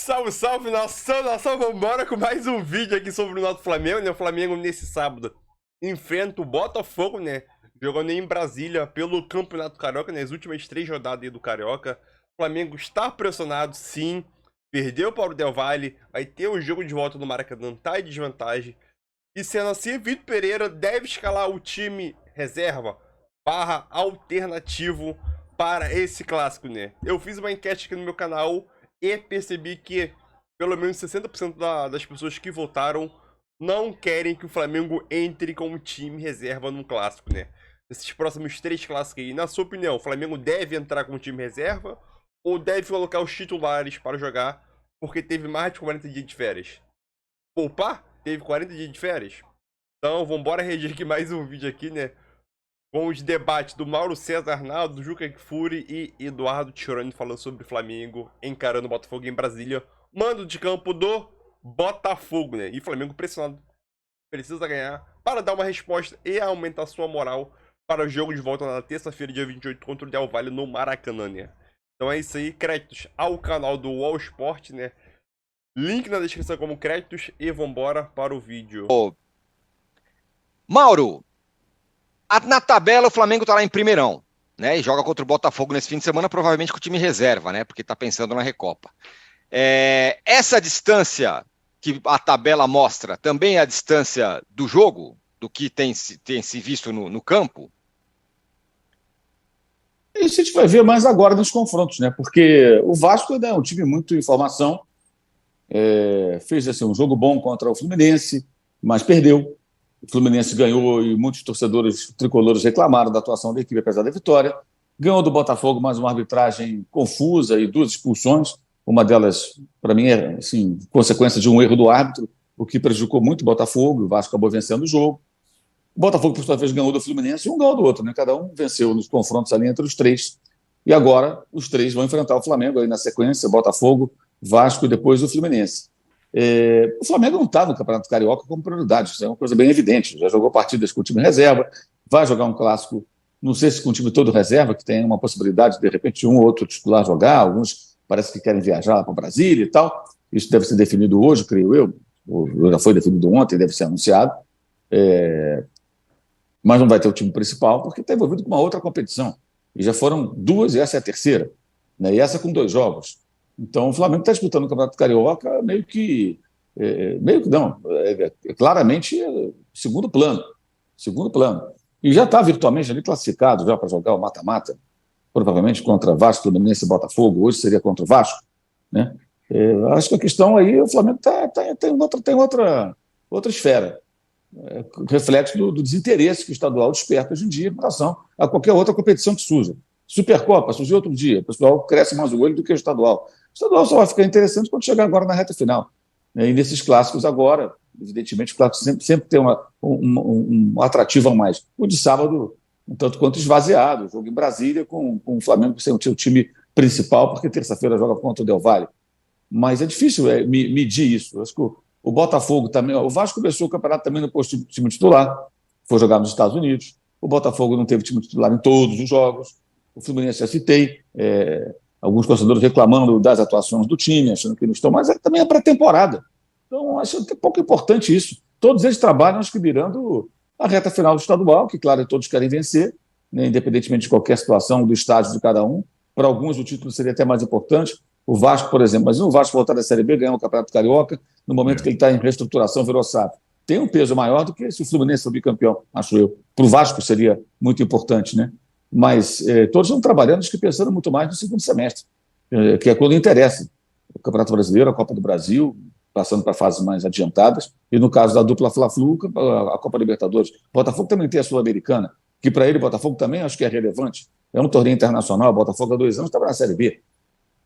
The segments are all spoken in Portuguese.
Salve, salve, nação, vambora com mais um vídeo aqui sobre o nosso Flamengo, né? O Flamengo nesse sábado enfrenta o Botafogo, né? Jogando em Brasília pelo Campeonato Carioca, nas últimas 3 rodadas aí do Carioca. O Flamengo está pressionado, sim. Perdeu para o Del Valle, vai ter um jogo de volta no Maracanã, tá em desvantagem. E sendo assim, Vitor Pereira deve escalar o time reserva barra alternativo para esse clássico, né? Eu fiz uma enquete aqui no meu canal e percebi que pelo menos 60% das pessoas que votaram não querem que o Flamengo entre como time reserva num clássico, né? Nesses próximos 3 clássicos aí, na sua opinião, o Flamengo deve entrar como time reserva ou deve colocar os titulares para jogar porque teve mais de 40 dias de férias? Poupar? Teve 40 dias de férias? Então, vambora reger aqui mais um vídeo aqui, né? Com os debates do Mauro César Arnaldo, Juca Kfouri e Eduardo Tironi falando sobre Flamengo encarando o Botafogo em Brasília. Mando de campo do Botafogo, né? E Flamengo pressionado, precisa ganhar para dar uma resposta e aumentar sua moral para o jogo de volta na terça-feira, dia 28, contra o Del Valle no Maracanã, né? Então é isso aí, créditos ao canal do All Sport, né? Link na descrição como créditos e vambora para o vídeo. Mauro, na tabela o Flamengo tá lá em primeirão, né? E joga contra o Botafogo nesse fim de semana, provavelmente com o time reserva, né? Porque tá pensando na Recopa. Essa distância que a tabela mostra também é a distância do jogo, do que tem se visto no campo? Isso a gente vai ver mais agora nos confrontos, né? Porque o Vasco é um time muito em formação, fez assim, um jogo bom contra o Fluminense, mas perdeu. O Fluminense ganhou e muitos torcedores tricolores reclamaram da atuação da equipe, apesar da vitória. Ganhou do Botafogo, mais uma arbitragem confusa e 2 expulsões. Uma delas, para mim, é assim, consequência de um erro do árbitro, o que prejudicou muito o Botafogo. O Vasco acabou vencendo o jogo. O Botafogo, por sua vez, ganhou do Fluminense e um ganhou do outro, né? Cada um venceu nos confrontos ali entre os 3. E agora os 3 vão enfrentar o Flamengo aí na sequência: Botafogo, Vasco e depois o Fluminense. O Flamengo não está no Campeonato Carioca como prioridade, isso é uma coisa bem evidente. Já jogou partidas com o time reserva, vai jogar um clássico, não sei se com o time todo reserva, que tem uma possibilidade de repente um ou outro titular jogar, alguns parece que querem viajar lá para Brasília e tal. Isso deve ser definido hoje, creio eu, ou já foi definido ontem, deve ser anunciado. Mas não vai ter o time principal porque está envolvido com uma outra competição. E já foram 2 e essa é a terceira, né? E essa com 2 jogos. Então, o Flamengo está disputando o Campeonato Carioca claramente segundo plano. Segundo plano. E já está virtualmente ali classificado já para jogar o mata-mata, provavelmente contra Vasco, Fluminense e Botafogo. Hoje seria contra o Vasco, né? Acho que a questão aí, o Flamengo tem outra esfera. Reflexo do desinteresse que o estadual desperta hoje em dia em relação a qualquer outra competição que surja. Supercopa surgiu outro dia, o pessoal cresce mais o olho do que o estadual. O estadual só vai ficar interessante quando chegar agora na reta final. E nesses clássicos agora, evidentemente, o clássico sempre tem um atrativo a mais. O de sábado, um tanto quanto esvaziado, o jogo em Brasília com o Flamengo sem o seu time principal, porque terça-feira joga contra o Del Valle. Mas é difícil medir isso. Eu acho que o Botafogo também. O Vasco começou o campeonato também no posto de time titular, foi jogar nos Estados Unidos. O Botafogo não teve time titular em todos os jogos. O Fluminense já citei. Alguns torcedores reclamando das atuações do time, achando que não estão, mas também é pré-temporada. Então, acho que é pouco importante isso. Todos eles trabalham, acho que mirando a reta final do estadual, que, claro, todos querem vencer, né, independentemente de qualquer situação, do estágio de cada um. Para alguns, o título seria até mais importante. O Vasco, por exemplo, mas o Vasco voltar da Série B, ganhar o Campeonato Carioca, no momento que ele está em reestruturação, virou SAF. Tem um peso maior do que se o Fluminense for bicampeão, acho eu. Para o Vasco seria muito importante, né? Mas todos estão trabalhando, acho que pensando muito mais no segundo semestre, que é quando interessa. O Campeonato Brasileiro, a Copa do Brasil, passando para fases mais adiantadas, e no caso da dupla Fla-Flu, a Copa Libertadores. O Botafogo também tem a Sul-Americana, que para ele, o Botafogo também acho que é relevante. É um torneio internacional, o Botafogo há 2 anos estava na Série B.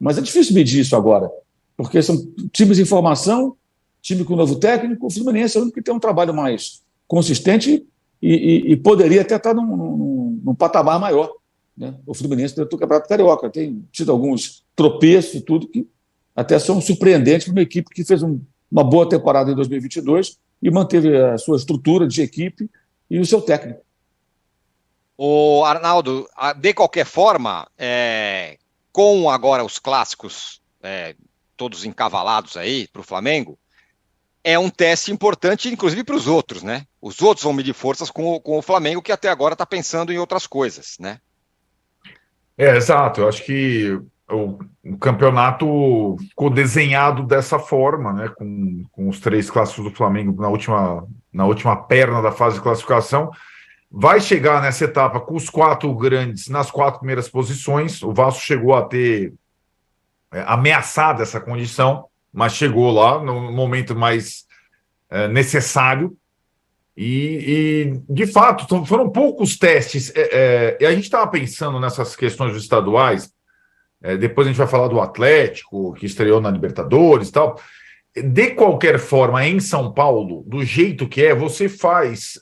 Mas é difícil medir isso agora, porque são times em formação, time com novo técnico. O Fluminense é o único que tem um trabalho mais consistente e poderia até estar num patamar maior, né? O Fluminense dentro do Campeonato Carioca tem tido alguns tropeços e tudo que até são surpreendentes para uma equipe que fez uma boa temporada em 2022 e manteve a sua estrutura de equipe e o seu técnico. O Arnaldo, de qualquer forma, com agora os clássicos todos encavalados aí para o Flamengo, é um teste importante, inclusive para os outros, né? Os outros vão medir forças com o Flamengo, que até agora está pensando em outras coisas, né? Exato. Eu acho que o campeonato ficou desenhado dessa forma, né? Com os 3 clássicos do Flamengo na última perna da fase de classificação. Vai chegar nessa etapa com os 4 grandes nas 4 primeiras posições. O Vasco chegou a ter ameaçado essa condição, mas chegou lá no momento mais necessário. E, de fato, foram poucos testes. E a gente estava pensando nessas questões dos estaduais. Depois a gente vai falar do Atlético, que estreou na Libertadores e tal. De qualquer forma, em São Paulo, do jeito que você faz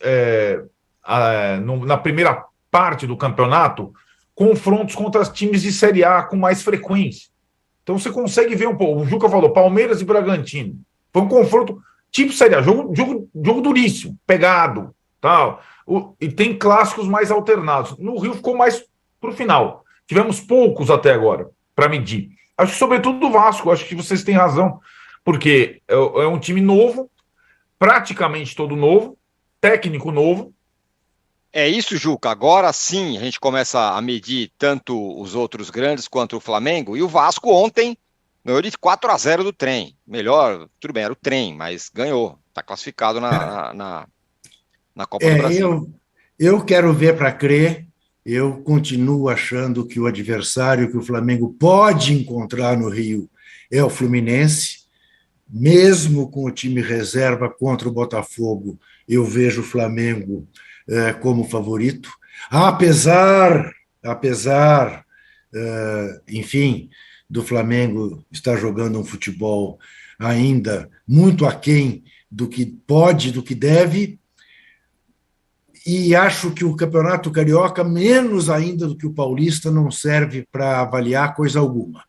na primeira parte do campeonato confrontos contra times de Série A com mais frequência. Então você consegue ver um pouco. O Juca falou, Palmeiras e Bragantino. Foi um confronto tipo Série A, jogo duríssimo, pegado, tal. E tem clássicos mais alternados. No Rio ficou mais para o final. Tivemos poucos até agora para medir. Acho que, sobretudo, o Vasco, acho que vocês têm razão, porque é um time novo, praticamente todo novo, técnico novo. É isso, Juca. Agora sim a gente começa a medir tanto os outros grandes quanto o Flamengo. E o Vasco ontem ganhou de 4-0 do Trem. Melhor, tudo bem, era o Trem, mas ganhou. Está classificado na Copa do Brasil. Eu quero ver para crer. Eu continuo achando que o adversário que o Flamengo pode encontrar no Rio é o Fluminense. Mesmo com o time reserva contra o Botafogo, eu vejo o Flamengo como favorito. Apesar, enfim, do Flamengo estar jogando um futebol ainda muito aquém do que pode, do que deve, e acho que o Campeonato Carioca, menos ainda do que o Paulista, não serve para avaliar coisa alguma.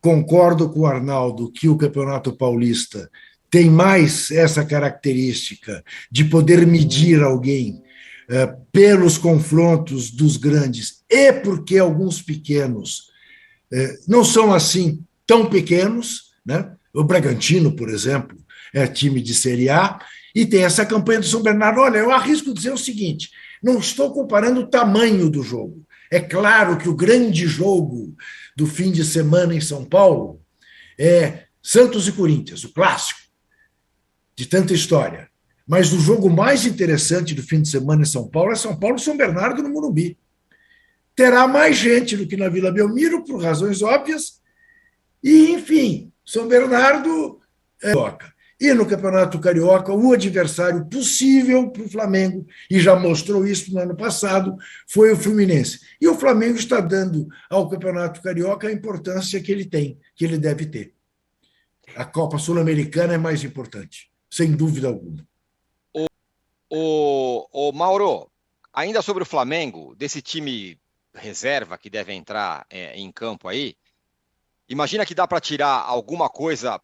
Concordo com o Arnaldo que o Campeonato Paulista tem mais essa característica de poder medir alguém pelos confrontos dos grandes e porque alguns pequenos não são assim tão pequenos, né? O Bragantino, por exemplo, é time de Série A, e tem essa campanha do São Bernardo. Olha, eu arrisco dizer o seguinte, não estou comparando o tamanho do jogo. É claro que o grande jogo do fim de semana em São Paulo é Santos e Corinthians, o clássico, de tanta história. Mas o jogo mais interessante do fim de semana em São Paulo é São Paulo e São Bernardo no Morumbi. Terá mais gente do que na Vila Belmiro, por razões óbvias, e, enfim, São Bernardo toca. E no Campeonato Carioca, o adversário possível para o Flamengo, e já mostrou isso no ano passado, foi o Fluminense. E o Flamengo está dando ao Campeonato Carioca a importância que ele tem, que ele deve ter. A Copa Sul-Americana é mais importante, sem dúvida alguma. O Mauro, ainda sobre o Flamengo, desse time reserva que deve entrar em campo aí, imagina que dá para tirar alguma coisa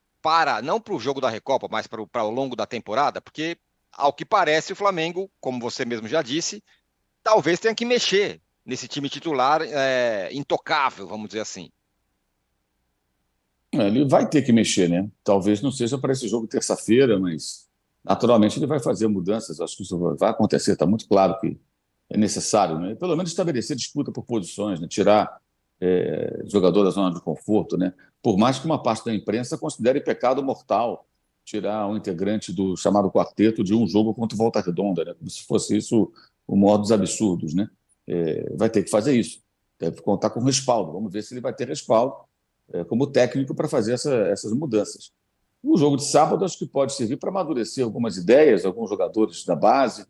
não para o jogo da Recopa, mas para o longo da temporada, porque, ao que parece, o Flamengo, como você mesmo já disse, talvez tenha que mexer nesse time titular intocável, vamos dizer assim. Ele vai ter que mexer, né? Talvez não seja para esse jogo terça-feira, mas naturalmente ele vai fazer mudanças. Acho que isso vai acontecer, está muito claro que é necessário, né? Pelo menos estabelecer disputa por posições, né? Tirar jogador da zona de conforto, né? Por mais que uma parte da imprensa considere pecado mortal tirar um integrante do chamado quarteto de um jogo contra o Volta Redonda, né? Como se fosse isso o maior dos absurdos, né? Vai ter que fazer isso, deve contar com respaldo. Vamos ver se ele vai ter respaldo como técnico para fazer essas mudanças. O jogo de sábado acho que pode servir para amadurecer algumas ideias, alguns jogadores da base.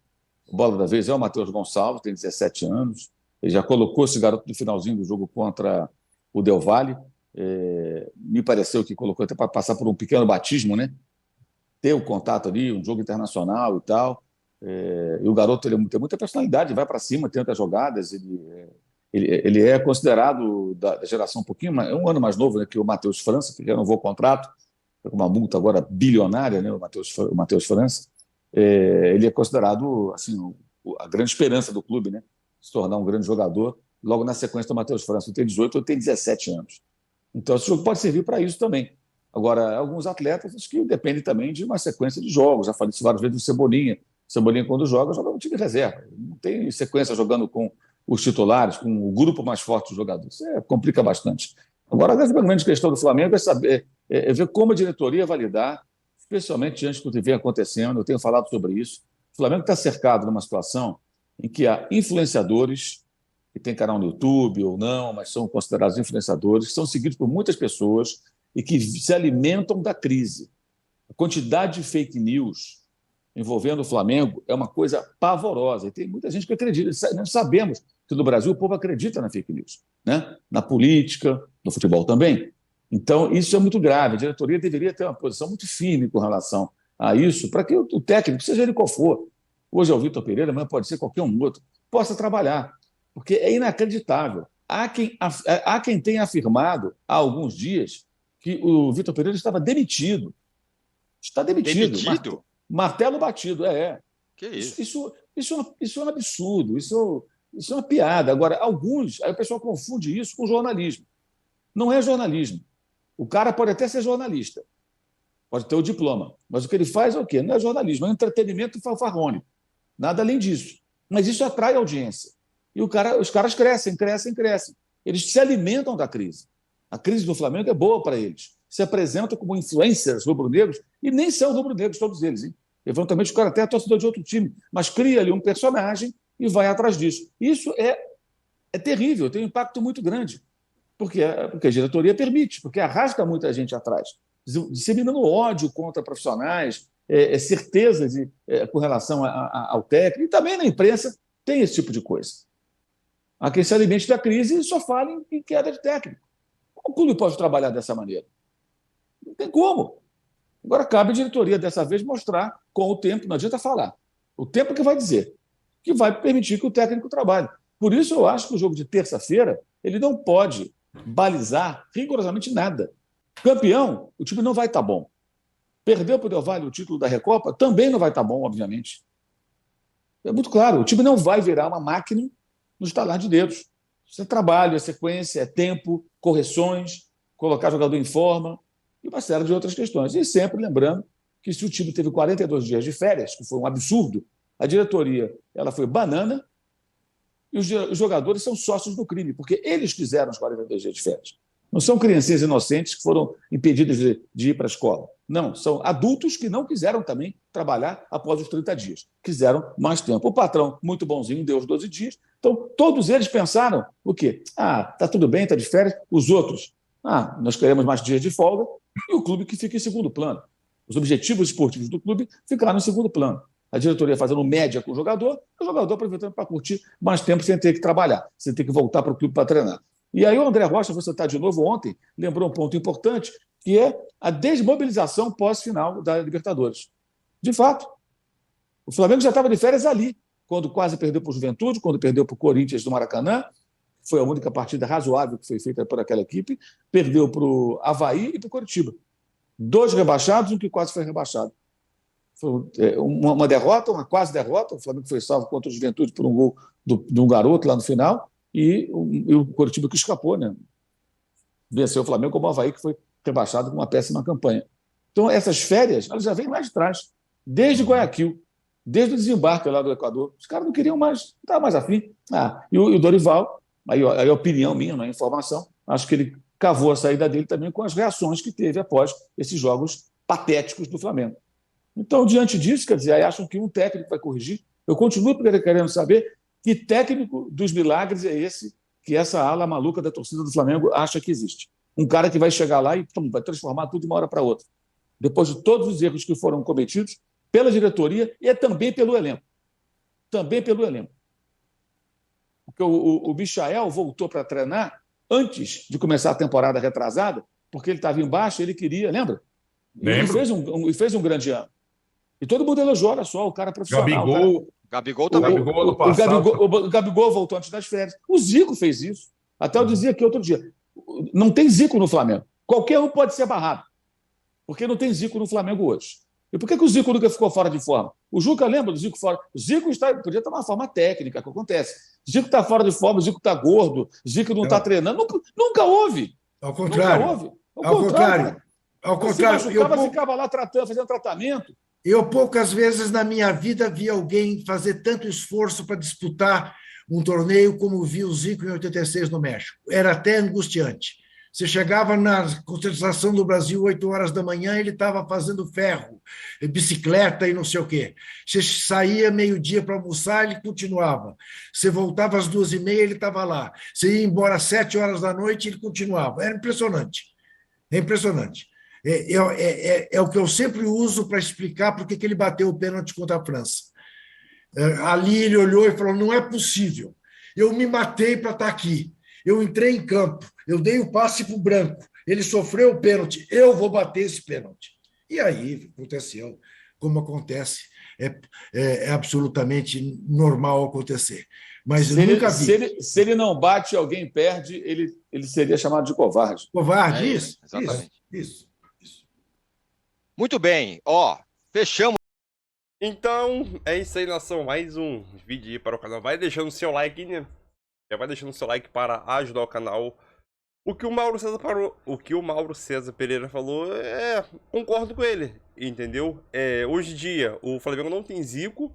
O bola da vez é o Matheus Gonçalves, tem 17 anos. Ele já colocou esse garoto no finalzinho do jogo contra o Del Valle. Me pareceu que colocou até para passar por um pequeno batismo, né? Ter o contato ali, um jogo internacional e tal. E o garoto tem muita personalidade, vai para cima, tenta jogadas. Ele é considerado da geração um pouquinho, um ano mais novo, né, que o Matheus França, que renovou o contrato, com uma multa agora bilionária, né, o Matheus França. Ele é considerado assim, a grande esperança do clube, né? Se tornar um grande jogador, logo na sequência do Matheus França, ele tem 18 ou tem 17 anos. Então, esse jogo pode servir para isso também, Agora, alguns atletas acho que dependem também de uma sequência de jogos. Já falei isso várias vezes do Cebolinha. Cebolinha, quando joga no time reserva. Não tem sequência jogando com os titulares, com o grupo mais forte dos jogadores. Isso complica bastante. Agora, a grande questão do Flamengo é saber, ver como a diretoria vai lidar, especialmente diante do que vem acontecendo. Eu tenho falado sobre isso. O Flamengo está cercado numa situação em que há influenciadores, que têm canal no YouTube ou não, mas são considerados influenciadores, que são seguidos por muitas pessoas e que se alimentam da crise. A quantidade de fake news envolvendo o Flamengo é uma coisa pavorosa. E tem muita gente que acredita. Nós sabemos que no Brasil o povo acredita na fake news, né? Na política, no futebol também. Então, isso é muito grave. A diretoria deveria ter uma posição muito firme com relação a isso, para que o técnico, seja ele qual for, hoje é o Vitor Pereira, amanhã pode ser qualquer um outro, possa trabalhar. Porque é inacreditável. Há quem tenha afirmado há alguns dias que o Vitor Pereira estava demitido. Está demitido. Demitido? Martelo batido, Que isso? Isso é um absurdo, isso é uma piada. Agora, aí o pessoal confunde isso com jornalismo. Não é jornalismo. O cara pode até ser jornalista, pode ter o diploma, mas o que ele faz é o quê? Não é jornalismo, é entretenimento fanfarrônico. Nada além disso. Mas isso atrai audiência. E os caras crescem. Eles se alimentam da crise. A crise do Flamengo é boa para eles. Se apresentam como influencers rubro-negros, e nem são rubro-negros todos eles, hein? Eventualmente o cara até é torcedor de outro time, mas cria ali um personagem e vai atrás disso. Isso é terrível, tem um impacto muito grande, porque a diretoria permite, porque arrasta muita gente atrás, disseminando ódio contra profissionais, certezas com relação ao técnico, e também na imprensa tem esse tipo de coisa. Há quem se alimente da crise e só fala em queda de técnico. Como o clube pode trabalhar dessa maneira? Não tem como. Agora cabe à diretoria, dessa vez, mostrar com o tempo, não adianta falar. O tempo que vai dizer, que vai permitir que o técnico trabalhe. Por isso eu acho que o jogo de terça-feira ele não pode balizar rigorosamente nada. Campeão, o time não vai estar bom. Perdeu para o Del Valle o título da Recopa, também não vai estar bom, obviamente. É muito claro, o time não vai virar uma máquina no estalar de dedos. Isso é trabalho, é sequência, é tempo, correções, colocar jogador em forma e uma série de outras questões. E sempre lembrando que se o time teve 42 dias de férias, que foi um absurdo, a diretoria ela foi banana e os jogadores são sócios do crime, porque eles quiseram os 42 dias de férias. Não são criancinhas inocentes que foram impedidas de ir para a escola. Não, são adultos que não quiseram também trabalhar após os 30 dias. Quiseram mais tempo. O patrão, muito bonzinho, deu os 12 dias. Então, todos eles pensaram o quê? Tá tudo bem, está de férias. Os outros, nós queremos mais dias de folga. E o clube que fica em segundo plano. Os objetivos esportivos do clube ficaram em segundo plano. A diretoria fazendo média com o jogador aproveitando para curtir mais tempo sem ter que trabalhar, sem ter que voltar para o clube para treinar. E aí o André Rocha, vou citar de novo ontem, lembrou um ponto importante, que é a desmobilização pós-final da Libertadores. De fato, o Flamengo já estava de férias ali, quando quase perdeu para o Juventude, quando perdeu para o Corinthians do Maracanã, foi a única partida razoável que foi feita por aquela equipe, perdeu para o Avaí e para o Coritiba. 2 rebaixados, um que quase foi rebaixado. Foi uma derrota, uma quase derrota, o Flamengo foi salvo contra o Juventude por um gol de um garoto lá no final, e o Coritiba que escapou, né? Venceu o Flamengo como o Avaí, que foi rebaixado com uma péssima campanha. Então, essas férias, elas já vêm mais de trás, desde Guayaquil, desde o desembarque lá do Equador. Os caras não queriam mais, não estavam mais afim. E o Dorival, aí a opinião minha, não é informação, acho que ele cavou a saída dele também com as reações que teve após esses jogos patéticos do Flamengo. Então, diante disso, quer dizer, aí acham que um técnico vai corrigir. Eu continuo querendo saber que técnico dos milagres é esse que essa ala maluca da torcida do Flamengo acha que existe. Um cara que vai chegar lá e vai transformar tudo de uma hora para outra. Depois de todos os erros que foram cometidos pela diretoria e também pelo elenco. Também pelo elenco. Porque o Michael voltou para treinar antes de começar a temporada retrasada, porque ele estava embaixo, ele queria, lembra? Lembro. E fez um grande ano. E todo mundo elogiou, olha só, o cara profissional. Gabigol também. O Gabigol voltou antes das férias. O Zico fez isso. Até eu dizia aqui outro dia. Não tem Zico no Flamengo. Qualquer um pode ser barrado. Porque não tem Zico no Flamengo hoje. E por que o Zico nunca ficou fora de forma? O Juca lembra do Zico fora? O Zico podia estar numa forma técnica, que acontece. O Zico está fora de forma, o Zico está gordo, o Zico não está treinando. Nunca houve. Ao contrário. Nunca houve. Ao contrário. Ao Se contrário, machucava, ficava lá tratando, fazendo tratamento. eu poucas vezes na minha vida vi alguém fazer tanto esforço para disputar um torneio como vi o Zico em 86 no México. Era até angustiante. Você chegava na concentração do Brasil 8 horas da manhã, ele estava fazendo ferro, bicicleta e não sei o quê. Você saía meio-dia para almoçar, ele continuava. Você voltava às 2h30, ele estava lá. Você ia embora às 7 horas da noite, ele continuava. Era impressionante. É impressionante. É o que eu sempre uso para explicar por que ele bateu o pênalti contra a França. Ali ele olhou e falou: não é possível. Eu me matei para estar aqui. Eu entrei em campo, eu dei o passe para o branco, ele sofreu o pênalti, eu vou bater esse pênalti. E aí aconteceu, como acontece, é absolutamente normal acontecer. Mas eu nunca vi. Se ele não bate e alguém perde, ele seria chamado de covarde. Covarde, isso, exatamente. Isso. Muito bem, ó, fechamos. Então, é isso aí, nação. Mais um vídeo aí para o canal. Vai deixando o seu like, né? Já vai deixando o seu like para ajudar o canal. O que o Mauro César Pereira falou, concordo com ele, entendeu? Hoje em dia, o Flamengo não tem Zico,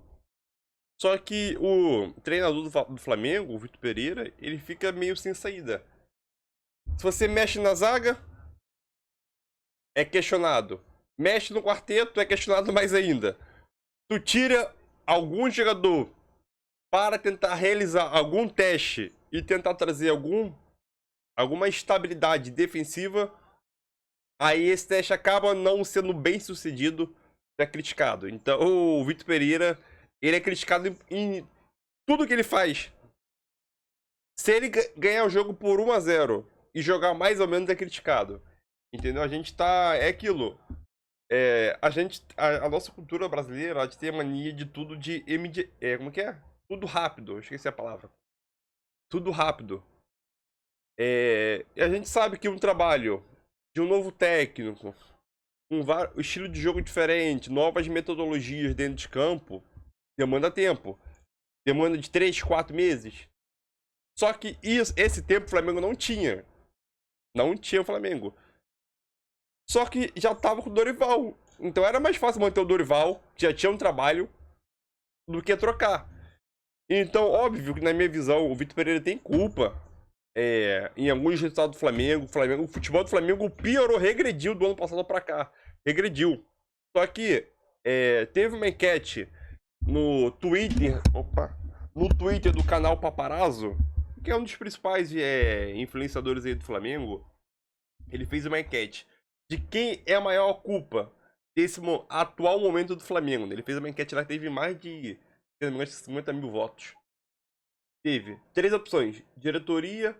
só que o treinador do Flamengo, o Vitor Pereira, ele fica meio sem saída. Se você mexe na zaga, é questionado. Mexe no quarteto, é questionado mais ainda. Tu tira algum jogador para tentar realizar algum teste e tentar trazer alguma estabilidade defensiva, aí esse teste acaba não sendo bem sucedido, é criticado. Então o Vitor Pereira, ele é criticado em tudo que ele faz. Se ele ganhar o jogo por 1-0 e jogar mais ou menos, é criticado. Entendeu? A gente tá... É aquilo. A nossa cultura brasileira, a gente tem a mania de tudo de... como que é? Tudo rápido. Eu esqueci a palavra. Tudo rápido. E a gente sabe que um trabalho de um novo técnico, um estilo de jogo diferente, novas metodologias dentro de campo, demanda tempo. Demanda de 3, 4 meses. Só que esse tempo o Flamengo não tinha. Não tinha o Flamengo. Só que já tava com o Dorival. Então era mais fácil manter o Dorival, que já tinha um trabalho, do que trocar. Então, óbvio que na minha visão, o Vitor Pereira tem culpa em alguns resultados do Flamengo. O futebol do Flamengo piorou, regrediu do ano passado pra cá. Regrediu. Só que teve uma enquete no Twitter. No Twitter do canal Paparazzo, que é um dos principais influenciadores aí do Flamengo. Ele fez uma enquete de quem é a maior culpa desse atual momento do Flamengo. Ele fez uma enquete lá que teve mais de 50 mil votos. Teve 3 opções: diretoria,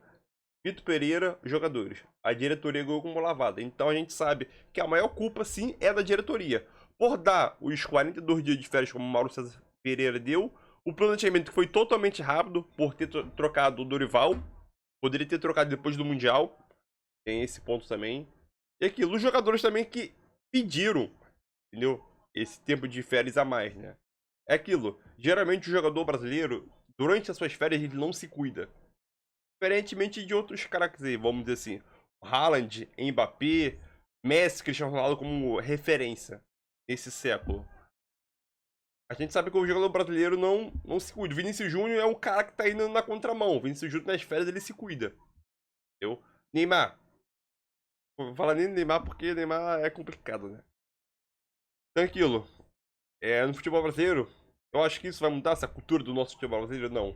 Vitor Pereira, jogadores. A diretoria ganhou como lavada. Então a gente sabe que a maior culpa, sim, é da diretoria. Por dar os 42 dias de férias, como o Mauro César Pereira deu, o planejamento foi totalmente rápido por ter trocado o Dorival. Poderia ter trocado depois do Mundial. Tem esse ponto também. E aquilo, os jogadores também que pediram, entendeu? Esse tempo de férias a mais, né? É aquilo. Geralmente o jogador brasileiro, durante as suas férias, ele não se cuida. Diferentemente de outros caras, vamos dizer assim, Haaland, Mbappé, Messi, Cristiano Ronaldo como referência nesse século. A gente sabe que o jogador brasileiro não se cuida. Vinícius Júnior é um cara que tá indo na contramão. O Vinícius Júnior nas férias ele se cuida. Entendeu? Neymar. Vou falar nem Neymar porque Neymar é complicado, né? Então aquilo. No futebol brasileiro, eu acho que isso vai mudar essa cultura do nosso futebol brasileiro? Não.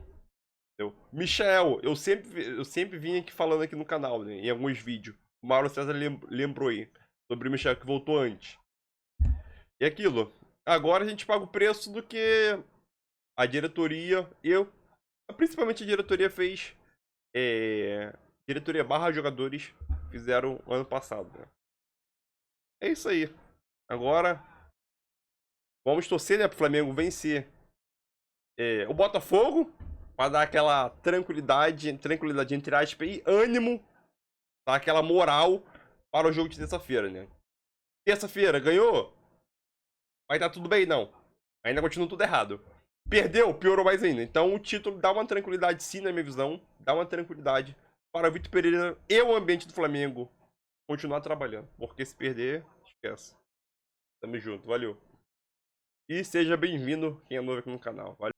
Entendeu? Michel, eu sempre vim aqui falando aqui no canal, né, em alguns vídeos. O Mauro César lembrou aí sobre o Michel que voltou antes. E aquilo. Agora a gente paga o preço do que a diretoria, principalmente a diretoria fez. Diretoria / jogadores fizeram ano passado, né? É isso aí. Agora vamos torcer, né, pro Flamengo vencer o Botafogo, para dar aquela tranquilidade entre aspas e ânimo, dar aquela moral para o jogo de terça-feira, né? Terça-feira, ganhou? Vai dar tudo bem? Não. Ainda continua tudo errado. Perdeu? Piorou mais ainda. Então o título dá uma tranquilidade, sim, na minha visão. Dá uma tranquilidade para o Vitor Pereira e o ambiente do Flamengo continuar trabalhando. Porque se perder, esquece. Tamo junto, valeu. E seja bem-vindo quem é novo aqui no canal. Valeu.